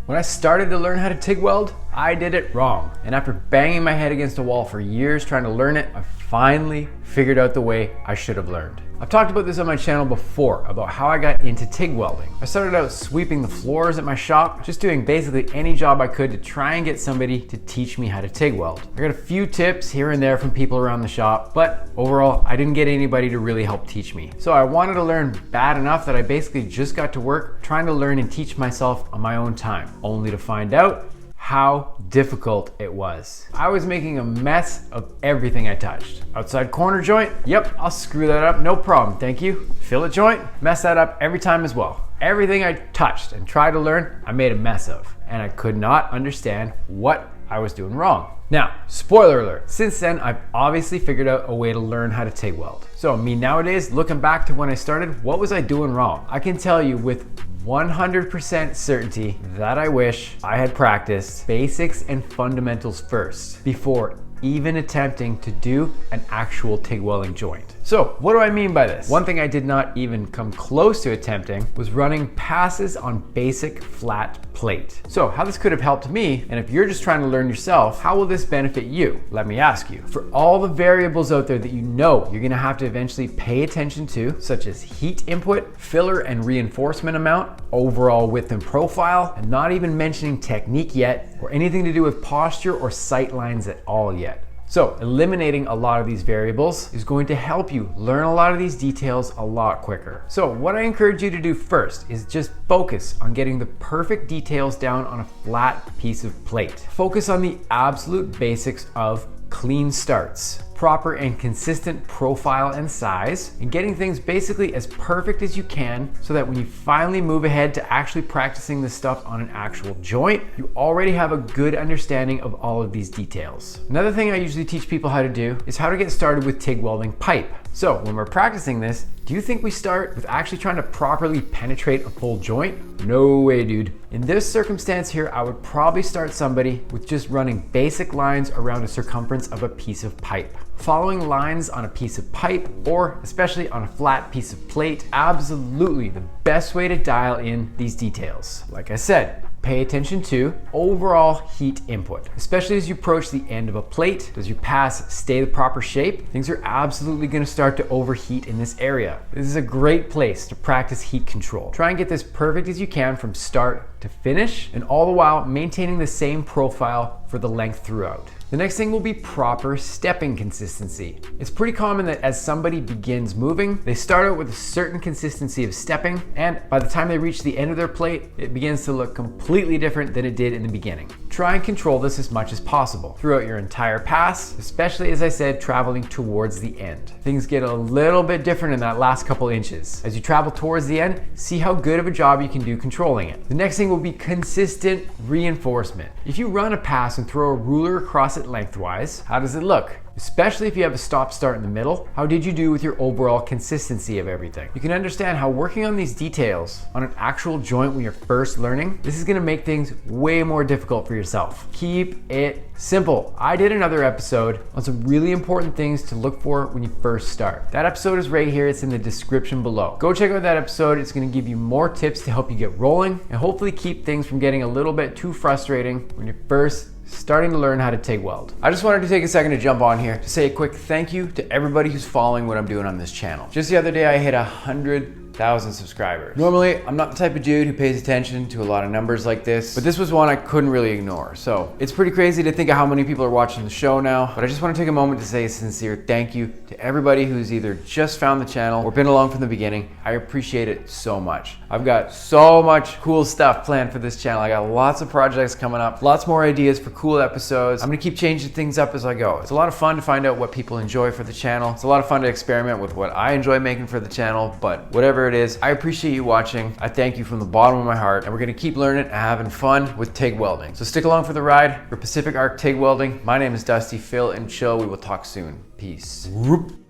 When I started to learn how to TIG weld, I did it wrong. And after banging my head against a wall for years trying to learn it, I finally figured out the way I should have learned. I've talked about this on my channel before, about how I got into TIG welding. I started out sweeping the floors at my shop, just doing basically any job I could to try and get somebody to teach me how to TIG weld. I got a few tips here and there from people around the shop, but overall, I didn't get anybody to really help teach me. So I wanted to learn bad enough that I basically just got to work trying to learn and teach myself on my own time, only to find out how difficult it was. I was making a mess of everything I touched. Outside corner joint, yep, I'll screw that up, no problem, thank you. Fillet joint, mess that up every time as well. Everything I touched and tried to learn, I made a mess of, and I could not understand what I was doing wrong. Now, spoiler alert, since then I've obviously figured out a way to learn how to TIG weld. So me nowadays, looking back to when I started, what was I doing wrong? I can tell you with 100% certainty that I wish I had practiced basics and fundamentals first before even attempting to do an actual TIG welding joint. So what do I mean by this? One thing I did not even come close to attempting was running passes on basic flat plate. So how this could have helped me, and if you're just trying to learn yourself, how will this benefit you? Let me ask you. For all the variables out there that you know you're gonna have to eventually pay attention to, such as heat input, filler and reinforcement amount, overall width and profile, and not even mentioning technique yet, or anything to do with posture or sight lines at all yet. So eliminating a lot of these variables is going to help you learn a lot of these details a lot quicker. So what I encourage you to do first is just focus on getting the perfect details down on a flat piece of plate. Focus on the absolute basics of clean starts, proper and consistent profile and size, and getting things basically as perfect as you can so that when you finally move ahead to actually practicing this stuff on an actual joint, you already have a good understanding of all of these details. Another thing I usually teach people how to do is how to get started with TIG welding pipe. So when we're practicing this, do you think we start with actually trying to properly penetrate a full joint? No way, dude. In this circumstance here, I would probably start somebody with just running basic lines around a circumference of a piece of pipe. Following lines on a piece of pipe, or especially on a flat piece of plate, absolutely the best way to dial in these details. Like I said, pay attention to overall heat input, especially as you approach the end of a plate. Does your pass stay the proper shape? Things are absolutely going to start to overheat in this area. This is a great place to practice heat control. Try and get this perfect as you can from start to finish, and all the while maintaining the same profile for the length throughout. The next thing will be proper stepping consistency. It's pretty common that as somebody begins moving, they start out with a certain consistency of stepping, and by the time they reach the end of their plate, it begins to look completely different than it did in the beginning. Try and control this as much as possible throughout your entire pass, especially as I said, traveling towards the end. Things get a little bit different in that last couple inches. As you travel towards the end, see how good of a job you can do controlling it. The next thing will be consistent reinforcement. If you run a pass and throw a ruler across it lengthwise, how does it look? Especially if you have a stop-start in the middle, how did you do with your overall consistency of everything? You can understand how working on these details on an actual joint when you're first learning, this is gonna make things way more difficult for yourself. Keep it simple. I did another episode on some really important things to look for when you first start. That episode is right here, it's in the description below. Go check out that episode, it's gonna give you more tips to help you get rolling and hopefully keep things from getting a little bit too frustrating when you're first starting to learn how to TIG weld. I just wanted to take a second to jump on here to say a quick thank you to everybody who's following what I'm doing on this channel. Just the other day I hit 100,000 subscribers. Normally, I'm not the type of dude who pays attention to a lot of numbers like this, but this was one I couldn't really ignore. So it's pretty crazy to think of how many people are watching the show now, but I just want to take a moment to say a sincere thank you to everybody who's either just found the channel or been along from the beginning. I appreciate it so much. I've got so much cool stuff planned for this channel. I got lots of projects coming up, lots more ideas for cool episodes. I'm gonna keep changing things up as I go. It's a lot of fun to find out what people enjoy for the channel. It's a lot of fun to experiment with what I enjoy making for the channel, but whatever it is, I appreciate you watching. I thank you from the bottom of my heart, and we're gonna keep learning and having fun with TIG welding. So stick along for the ride for Pacific Arc TIG Welding. My name is Dusty. Fill and chill. We will talk soon. Peace. Whoop.